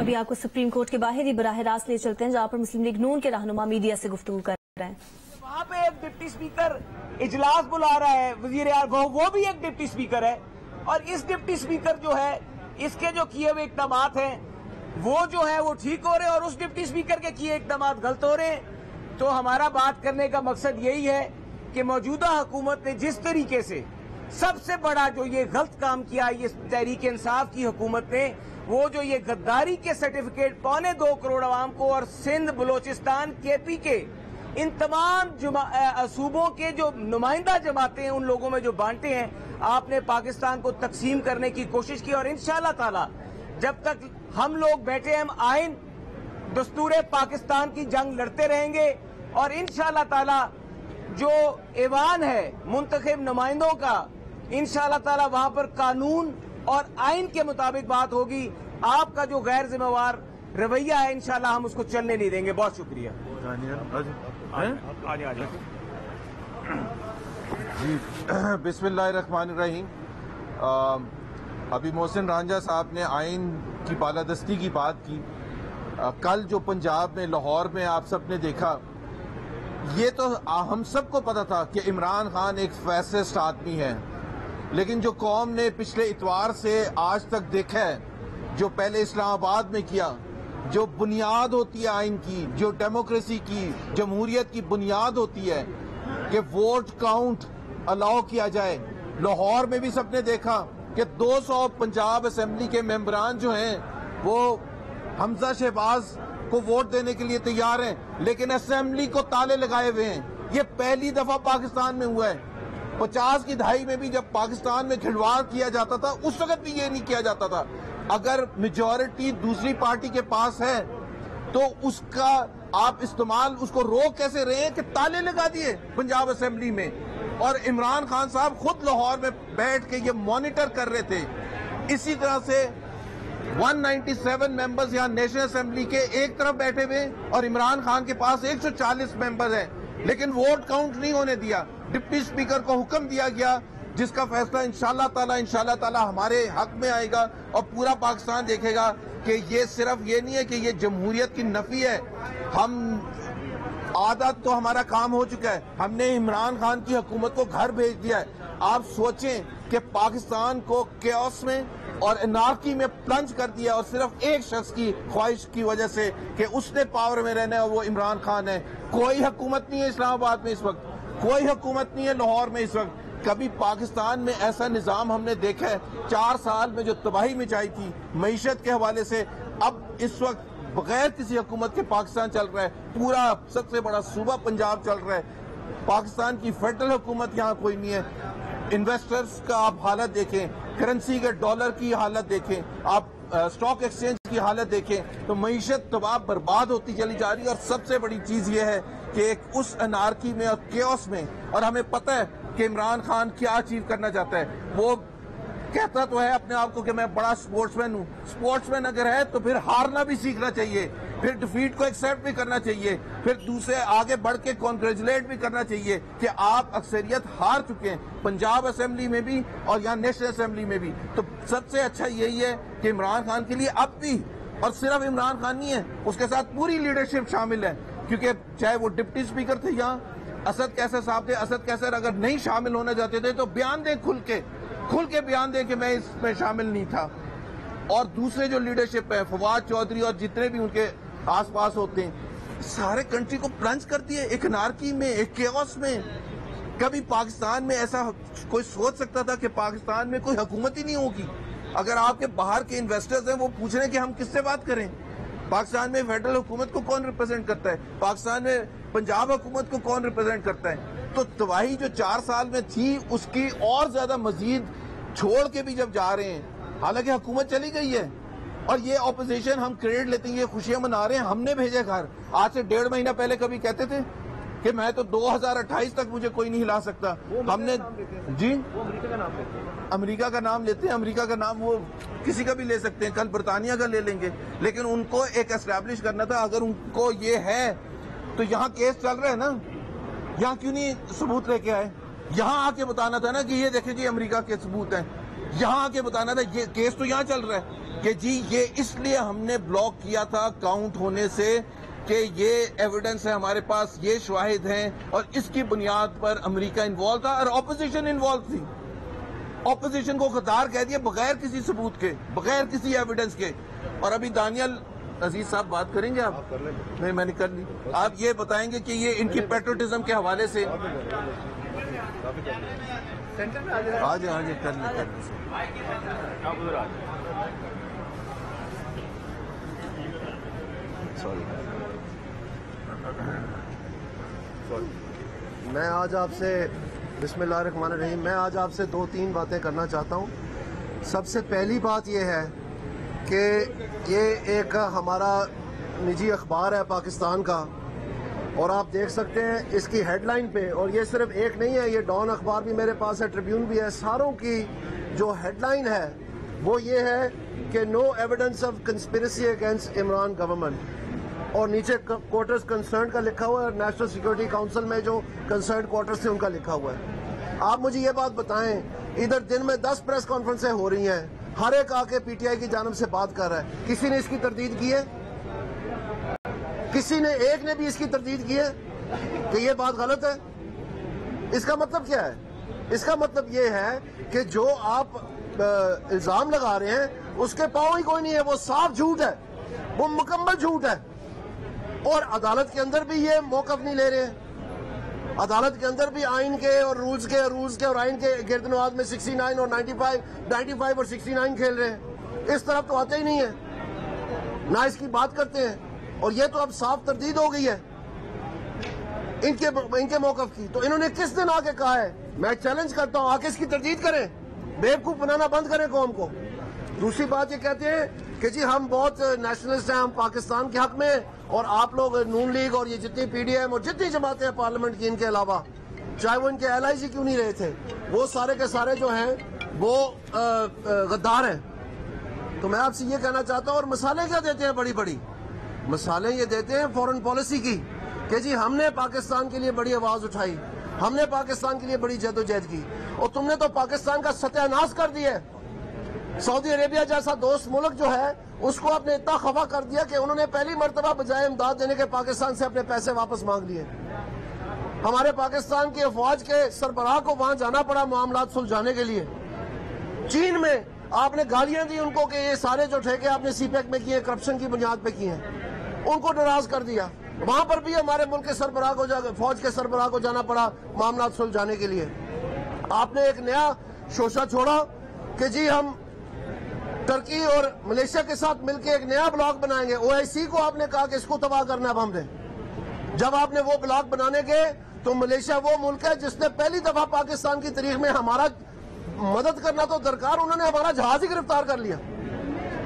ابھی آپ کو سپریم کورٹ کے باہر ہی براہ راست لے چلتے ہیں جہاں پر مسلم لیگ نون کے رہنما میڈیا سے گفتگو کر رہے ہیں. وہاں پہ ایک ڈپٹی اسپیکر اجلاس بلا رہا ہے وزیر اعظم، وہ بھی ایک ڈپٹی اسپیکر ہے، اور اس ڈپٹی اسپیکر جو ہے اس کے جو کیے ہوئے اقدامات ہیں وہ جو ہے وہ ٹھیک ہو رہے ہیں اور اس ڈپٹی اسپیکر کے کیے اقدامات غلط ہو رہے ہیں. تو ہمارا بات کرنے کا مقصد یہی ہے کہ موجودہ حکومت نے جس طریقے سے سب سے بڑا جو یہ غلط کام کیا یہ تحریک انصاف کی حکومت نے، وہ جو یہ غداری کے سرٹیفکیٹ 2.25 کروڑ عوام کو اور سندھ بلوچستان KP کے ان تمام صوبوں کے جو نمائندہ جماعتیں ہیں ان لوگوں میں جو بانٹے ہیں، آپ نے پاکستان کو تقسیم کرنے کی کوشش کی. اور انشاءاللہ تعالی جب تک ہم لوگ بیٹھے ہم آئین دستور پاکستان کی جنگ لڑتے رہیں گے، اور انشاءاللہ تعالی جو ایوان ہے منتخب نمائندوں کا انشاءاللہ تعالی وہاں پر قانون اور آئین کے مطابق بات ہوگی. آپ کا جو غیر ذمہ وار رویہ ہے انشاءاللہ ہم اس کو چلنے نہیں دیں گے. بہت شکریہ. جی بسم اللہ الرحمن الرحیم. ابھی محسن رانجھا صاحب نے آئین کی بالادستی کی بات کی. کل جو پنجاب میں لاہور میں آپ سب نے دیکھا، یہ تو ہم سب کو پتا تھا کہ عمران خان ایک فیسسٹ آدمی ہے، لیکن جو قوم نے پچھلے اتوار سے آج تک دیکھا ہے، جو پہلے اسلام آباد میں کیا، جو بنیاد ہوتی ہے آئین کی، جو ڈیموکریسی کی جمہوریت کی بنیاد ہوتی ہے کہ ووٹ کاؤنٹ الاؤ کیا جائے. لاہور میں بھی سب نے دیکھا کہ 200 پنجاب اسمبلی کے ممبران جو ہیں وہ حمزہ شہباز کو ووٹ دینے کے لیے تیار ہیں، لیکن اسمبلی کو تالے لگائے ہوئے ہیں. یہ پہلی دفعہ پاکستان میں ہوا ہے. 50 کی دہائی میں بھی جب پاکستان میں کھلواڑ کیا جاتا تھا اس وقت بھی یہ نہیں کیا جاتا تھا. اگر میجورٹی دوسری پارٹی کے پاس ہے تو اس کا آپ استعمال اس کو روک کیسے رہے ہیں کہ تالے لگا دیے پنجاب اسمبلی میں. اور عمران خان صاحب خود لاہور میں بیٹھ کے یہ مانیٹر کر رہے تھے. اسی طرح سے 197 ممبرز یہاں نیشنل اسمبلی کے ایک طرف بیٹھے ہوئے اور عمران خان کے پاس 140 ممبرز ہیں، لیکن ووٹ کاؤنٹ نہیں ہونے دیا. ڈپٹی اسپیکر کو حکم دیا گیا جس کا فیصلہ انشاءاللہ تعالی ہمارے حق میں آئے گا اور پورا پاکستان دیکھے گا کہ یہ صرف یہ نہیں ہے کہ یہ جمہوریت کی نفی ہے. ہم عادت تو ہمارا کام ہو چکا ہے، ہم نے عمران خان کی حکومت کو گھر بھیج دیا ہے. آپ سوچیں کہ پاکستان کو کیوس میں اور انارکی میں پلنج کر دیا، اور صرف ایک شخص کی خواہش کی وجہ سے کہ اس نے پاور میں رہنا ہے اور وہ عمران خان ہے. کوئی حکومت نہیں ہے اسلام آباد میں اس وقت، کوئی حکومت نہیں ہے لاہور میں اس وقت. کبھی پاکستان میں ایسا نظام ہم نے دیکھا ہے؟ 4 سال میں جو تباہی مچائی تھی معیشت کے حوالے سے، اب اس وقت بغیر کسی حکومت کے پاکستان چل رہا ہے. پورا سب سے بڑا صوبہ پنجاب چل رہا ہے. پاکستان کی فیڈرل حکومت یہاں کوئی نہیں ہے. انویسٹرز کا آپ حالت دیکھیں، کرنسی کے ڈالر کی حالت دیکھیں، آپ اسٹاک ایکسچینج کی حالت دیکھیں، تو معیشت تباہ برباد ہوتی چلی جا رہی ہے. اور سب سے بڑی چیز یہ ہے کہ ایک اس انارکی میں اور کیوس میں، اور ہمیں پتہ ہے کہ عمران خان کیا اچیو کرنا چاہتا ہے. وہ کہتا تو ہے اپنے آپ کو کہ میں بڑا سپورٹس مین ہوں. سپورٹس مین اگر ہے تو پھر ہارنا بھی سیکھنا چاہیے، پھر ڈیفیٹ کو ایکسیپٹ بھی کرنا چاہیے، پھر دوسرے آگے بڑھ کے کانگریچولیٹ بھی کرنا چاہیے کہ آپ اکثریت ہار چکے ہیں پنجاب اسمبلی میں بھی اور یہاں نیشنل اسمبلی میں بھی. تو سب سے اچھا یہی ہے کہ عمران خان کے لیے اب بھی، اور صرف عمران خان نہیں ہے، اس کے ساتھ پوری لیڈرشپ شامل ہے، کیونکہ چاہے وہ ڈپٹی اسپیکر تھے یہاں اسد کیسر صاحب تھے. اسد کیسر اگر نہیں شامل ہونا چاہتے تھے تو بیان دیں، کھل کے بیان دیں کہ میں اس میں شامل نہیں تھا. اور دوسرے جو لیڈرشپ ہے فواد چودھری اور جتنے بھی ان کے آس پاس ہوتے ہیں، سارے کنٹری کو پلنج کرتی ہے ایک انارکی میں، ایک کیوس میں. کبھی پاکستان میں ایسا کوئی سوچ سکتا تھا کہ پاکستان میں کوئی حکومت ہی نہیں ہوگی؟ اگر آپ کے باہر کے انویسٹرز ہیں وہ پوچھ رہے ہیں کہ ہم کس سے بات کریں. پاکستان میں فیڈرل حکومت کو کون ریپرزینٹ کرتا ہے؟ پاکستان میں پنجاب حکومت کو کون ریپرزینٹ کرتا ہے؟ تو تباہی جو 4 سال میں تھی اس کی اور زیادہ مزید چھوڑ کے بھی جب جا رہے ہیں، حالانکہ حکومت چلی گئی ہے. اور یہ اپوزیشن ہم کریڈٹ لیتے ہیں، یہ خوشیاں منا رہے ہیں، ہم نے بھیجے گھر. آج سے 1.5 مہینہ پہلے کبھی کہتے تھے کہ میں تو 2028 تک مجھے کوئی نہیں ہلا سکتا. ہم نے جی امریکہ کا نام لیتے ہیں، امریکہ کا نام وہ کسی کا بھی لے سکتے ہیں، کل برطانیہ کا لے لیں گے، لیکن ان کو ایک اسٹیبلش کرنا تھا. اگر ان کو یہ ہے تو یہاں کیس چل رہا ہے نا، یہاں کیوں نہیں ثبوت لے کے آئے؟ یہاں آ کے بتانا تھا نا کہ یہ دیکھیں جی امریکہ کے ثبوت ہیں. یہاں آ کے بتانا تھا، یہ کیس تو یہاں چل رہا ہے. کہ جی یہ اس لیے ہم نے بلاک کیا تھا کاؤنٹ ہونے سے کہ یہ ایویڈنس ہے ہمارے پاس، یہ شواہد ہیں، اور اس کی بنیاد پر امریکہ انوالو تھا اور اپوزیشن انوالو تھی. اپوزیشن کو غدار کہہ دیا بغیر کسی ثبوت کے، بغیر کسی ایویڈنس کے. اور ابھی دانیال عزیز صاحب بات کریں گے آپ؟ نہیں، میں نے کر لی. آپ یہ بتائیں گے کہ یہ ان کی پیٹروٹزم کے حوالے سے آج کر لی. میں آج آپ سے بسم اللہ الرحمن الرحیم میں آج آپ سے 2-3 باتیں کرنا چاہتا ہوں. سب سے پہلی بات یہ ہے کہ یہ ایک ہمارا نجی اخبار ہے پاکستان کا، اور آپ دیکھ سکتے ہیں اس کی ہیڈ لائن پہ، اور یہ صرف ایک نہیں ہے، یہ ڈان اخبار بھی میرے پاس ہے، ٹریبیون بھی ہے، ساروں کی جو ہیڈ لائن ہے وہ یہ ہے کہ no evidence of conspiracy against Imran government, اور نیچے کوارٹرز کنسرنڈ کا لکھا ہوا ہے، اور نیشنل سیکورٹی کاؤنسل میں جو کنسرنڈ کوارٹرز تھے ان کا لکھا ہوا ہے. آپ مجھے یہ بات بتائیں، ادھر دن میں 10 پریس کانفرنسیں ہو رہی ہیں، ہر ایک آ کے پی ٹی آئی کی جانب سے بات کر رہا ہے، کسی نے اس کی تردید کی ہے؟ کسی نے ایک نے بھی اس کی تردید کی ہے کہ یہ بات غلط ہے؟ اس کا مطلب کیا ہے؟ اس کا مطلب یہ ہے کہ جو آپ الزام لگا رہے ہیں اس کے پاؤں ہی کوئی نہیں ہے، وہ صاف جھوٹ ہے، وہ مکمل جھوٹ ہے. اور عدالت کے اندر بھی یہ موقف نہیں لے رہے ہیں. عدالت کے اندر بھی آئین کے اور رولز کے اور آئین کے گرد نواز میں 69 اور 95 اور 69 کھیل رہے ہیں. اس طرف تو آتے ہی نہیں ہیں، نہ اس کی بات کرتے ہیں. اور یہ تو اب صاف تردید ہو گئی ہے ان کے موقف کی. تو انہوں نے کس دن آ کے کہا ہے؟ میں چیلنج کرتا ہوں، آ کے اس کی تردید کریں، بیوقوف بنانا بند کریں قوم کو. دوسری بات یہ کہتے ہیں کہ جی ہم بہت نیشنلسٹ ہیں، ہم پاکستان کے حق میں ہیں، اور آپ لوگ نون لیگ اور یہ جتنی پی ڈی ایم اور جتنی جماعتیں ہیں پارلیمنٹ کی ان کے علاوہ، چاہے وہ ان کے ایل آئی جی کیوں نہیں رہے تھے، وہ سارے کے سارے جو ہیں وہ غدار ہیں. تو میں آپ سے یہ کہنا چاہتا ہوں، اور مثالیں کیا دیتے ہیں؟ بڑی بڑی مثالیں یہ دیتے ہیں فورن پالیسی کی کہ جی ہم نے پاکستان کے لیے بڑی آواز اٹھائی، ہم نے پاکستان کے لیے بڑی جدوجہد کی، اور تم نے تو پاکستان کا ستیہ ناش کر دیا ہے. سعودی عربیہ جیسا دوست ملک جو ہے اس کو آپ نے اتنا خفا کر دیا کہ انہوں نے پہلی مرتبہ بجائے امداد دینے کے پاکستان سے اپنے پیسے واپس مانگ لیے. ہمارے پاکستان کی افواج کے سربراہ کو وہاں جانا پڑا معاملات سلجھانے کے لیے. چین میں آپ نے گالیاں دی ان کو کہ یہ سارے جو ٹھیکے آپ نے سی پیک میں کیے کرپشن کی بنیاد پہ کیے ہیں، ان کو ناراض کر دیا. وہاں پر بھی ہمارے ملک کے سربراہ کو فوج کے سربراہ کو جانا پڑا معاملات سلجھانے کے لیے. آپ نے ایک نیا شوشہ چھوڑا کہ جی ہم ترکی اور ملیشیا کے ساتھ مل کے ایک نیا بلاک بنائیں گے. او آئی سی کو آپ نے کہا کہ اس کو تباہ کرنا ہے اب ہم نے. جب آپ نے وہ بلاک بنانے گئے تو ملیشیا وہ ملک ہے جس نے پہلی دفعہ پاکستان کی تاریخ میں ہمارا مدد کرنا تو درکار، انہوں نے ہمارا جہاز ہی گرفتار کر لیا.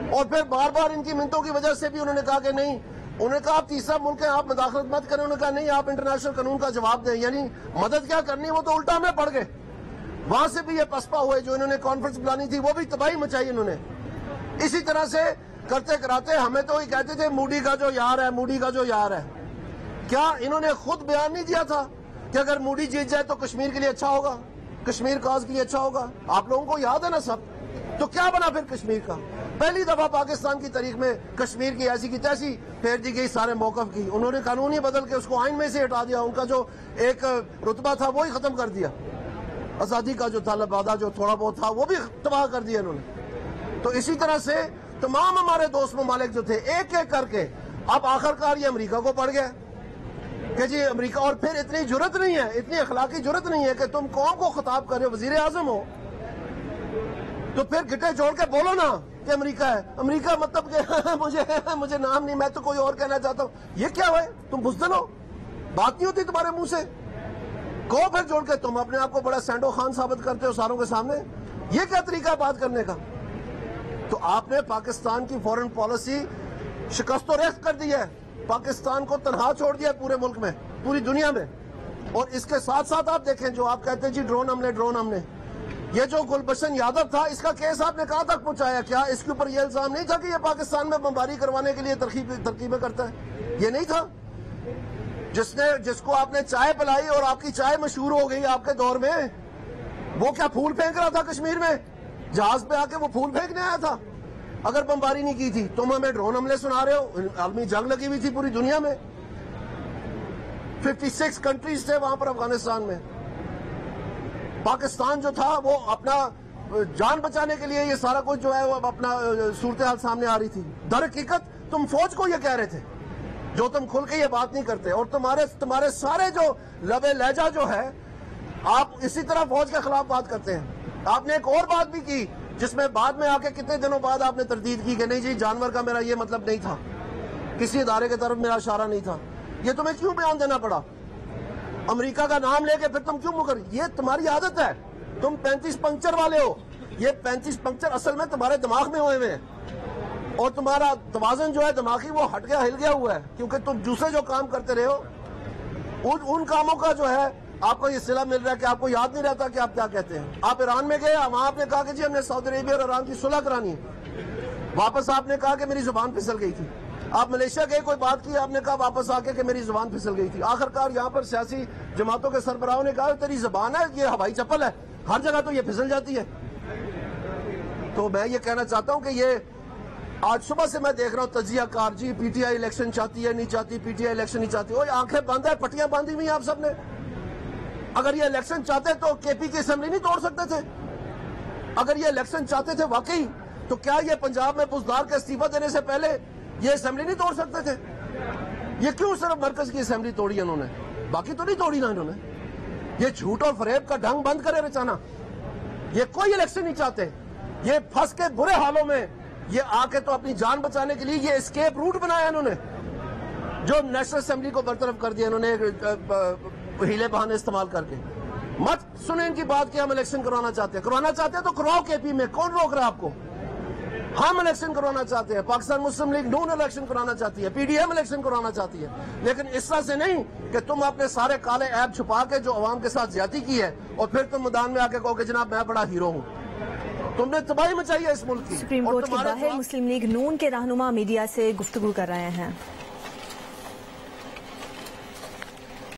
اور پھر بار بار ان کی منتوں کی وجہ سے بھی انہوں نے کہا کہ نہیں، انہوں نے کہا آپ تیسرا ملک ہے، آپ مداخلت مت کریں. انہوں نے کہا نہیں، آپ انٹرنیشنل قانون کا جواب دیں. یعنی مدد کیا کرنی، وہ تو الٹا میں پڑ گئے. وہاں سے بھی یہ پسپا ہوئے، جو انہوں نے کانفرنس بلانی تھی وہ بھی تباہی مچائی انہوں نے. اسی طرح سے کرتے کراتے ہمیں تو یہ کہتے تھے موڈی کا جو یار ہے، موڈی کا جو یار ہے. کیا انہوں نے خود بیان نہیں دیا تھا کہ اگر موڈی جیت جائے تو کشمیر کے لیے اچھا ہوگا، کشمیر کاز کے لیے اچھا ہوگا؟ آپ لوگوں کو یاد ہے نا سب. تو کیا بنا پھر کشمیر کا؟ پہلی دفعہ پاکستان کی تاریخ میں کشمیر کی ایسی کی تیسی پھیر دی گئی سارے موقف کی. انہوں نے قانون ہی بدل کے اس کو آئین میں سے ہٹا دیا، ان کا جو ایک رتبہ تھا وہی ختم کر دیا. آزادی کا جو تھا لبادہ جو تھوڑا بہت تھا وہ بھی تباہ کر دیا انہوں نے. تو اسی طرح سے تمام ہمارے دوست ممالک جو تھے ایک ایک کر کے اب آخرکار یہ امریکہ کو پڑ گیا کہ جی امریکہ. اور پھر اتنی جرت نہیں ہے، اتنی اخلاقی جرت نہیں ہے کہ تم قوم کو خطاب کر رہے ہو، وزیر اعظم ہو، تو پھر گٹے جوڑ کے بولو نا کہ امریکہ ہے. امریکہ مطلب کہ مجھے نام نہیں، میں تو کوئی اور کہنا چاہتا ہوں. یہ کیا ہے؟ تم بزدل ہو، بات نہیں ہوتی تمہارے منہ سے. کہو پھر جوڑ کے، تم اپنے آپ کو بڑا سینڈو خان ثابت کرتے ہو ساروں کے سامنے. یہ کیا طریقہ ہے بات کرنے کا؟ تو آپ نے پاکستان کی فورن پالیسی شکست و ریخت کر دی ہے، پاکستان کو تنہا چھوڑ دیا پورے ملک میں، پوری دنیا میں. اور اس کے ساتھ ساتھ آپ دیکھیں جو آپ کہتے ہیں جی ڈرون ہم نے یہ جو گلبشن یادو تھا اس کا کیس آپ نے کہاں تک پہنچایا؟ کیا اس کے اوپر یہ الزام نہیں تھا کہ یہ پاکستان میں بمباری کروانے کے لیے ترکیبیں کرتا ہے؟ یہ نہیں تھا جس کو آپ نے چائے پلائی اور آپ کی چائے مشہور ہو گئی آپ کے دور میں؟ وہ کیا پھول پھینک رہا تھا کشمیر میں؟ جہاز پہ آ کے وہ پھول پھینکنے آیا تھا؟ اگر بمباری نہیں کی تھی تم ہمیں ڈرون حملے سنا رہے ہو. عالمی جنگ لگی ہوئی تھی پوری دنیا میں, 56 کنٹریز تھے وہاں پر افغانستان میں. پاکستان جو تھا وہ اپنا جان بچانے کے لیے یہ سارا کچھ جو ہے وہ اپنا صورتحال سامنے آ رہی تھی. در حقیقت تم فوج کو یہ کہہ رہے تھے, جو تم کھل کے یہ بات نہیں کرتے, اور تمہارے سارے جو لبے لہجہ جو ہے آپ اسی طرح فوج کے خلاف بات کرتے ہیں. آپ نے ایک اور بات بھی کی جس میں بعد میں آ کے کتنے دنوں بعد آپ نے تردید کی کہ نہیں جی جانور کا میرا یہ مطلب نہیں تھا, کسی ادارے کی طرف میرا اشارہ نہیں تھا. یہ تمہیں کیوں بیان دینا پڑا؟ امریکہ کا نام لے کے پھر تم کیوں مکر؟ یہ تمہاری عادت ہے, تم 35 پنکچر والے ہو. یہ 35 پنکچر اصل میں تمہارے دماغ میں ہوئے ہیں, اور تمہارا توازن جو ہے دماغی وہ ہٹ گیا, ہل گیا ہوا ہے, کیونکہ تم دوسرے جو کام کرتے رہے ہو ان کاموں کا جو ہے آپ کو یہ صلہ مل رہا ہے کہ آپ کو یاد نہیں رہتا کہ آپ کیا کہتے ہیں. آپ ایران میں گئے, وہاں آپ نے کہا کہ جی ہم نے سعودی عربیہ اور ایران کی صلح کرانی ہے. واپس آپ نے کہا کہ میری زبان پھسل گئی تھی. آپ ملیشیا گئے, کوئی بات کی, آپ نے کہا واپس آ کے کہ میری زبان پھسل گئی تھی. آخرکار یہاں پر سیاسی جماعتوں کے سربراہوں نے کہا تیری زبان ہے یہ ہوائی چپل ہے, ہر جگہ تو یہ پھسل جاتی ہے. تو میں یہ کہنا چاہتا ہوں کہ یہ آج صبح سے میں دیکھ رہا ہوں تجزیہ کار, جی پی ٹی آئی الیکشن چاہتی ہے نہیں چاہتی, پی ٹی آئی الیکشن نہیں چاہتی. وہ آنکھیں بند ہے, پٹیاں باندھی ہوئی آپ سب نے. اگر یہ الیکشن چاہتے تو کے پی کی اسمبلی نہیں توڑ سکتے تھے؟ اگر یہ الیکشن چاہتے تھے واقعی تو کیا یہ پنجاب میں بزدار کے استعفیٰ دینے سے پہلے یہ اسمبلی نہیں توڑ سکتے تھے؟ یہ کیوں صرف مرکز کی اسمبلی توڑی انہوں نے, باقی تو نہیں توڑی نا انہوں نے. یہ جھوٹ اور فریب کا ڈھنگ بند کرے رچانا. یہ کوئی الیکشن نہیں چاہتے, یہ پھنس کے برے حالوں میں یہ آ کے تو اپنی جان بچانے کے لیے یہ اسکیپ روٹ بنایا انہوں نے, جو نیشنل اسمبلی کو برطرف کر دیا انہوں نے ہیلے بہانے استعمال کر کے. مت سنیں ان کی بات کہ ہم الیکشن کروانا چاہتے ہیں تو کرواؤ کے پی میں, کون روک رہا ہے آپ کو؟ ہم الیکشن کروانا چاہتے ہیں, پاکستان مسلم لیگ نون الیکشن کروانا چاہتی ہے, پی ڈی ایم الیکشن کروانا چاہتی ہے, لیکن اس طرح سے نہیں کہ تم اپنے سارے کالے عیب چھپا کے جو عوام کے ساتھ زیادتی کی ہے اور پھر تم میدان میں آ کے کہو کہ جناب میں بڑا ہیرو ہوں. تم نے تباہی مچائی ہے اس ملک کی. سپریم کورٹ کے باہر مسلم لیگ نون کے رہنما میڈیا سے گفتگو کر رہے ہیں.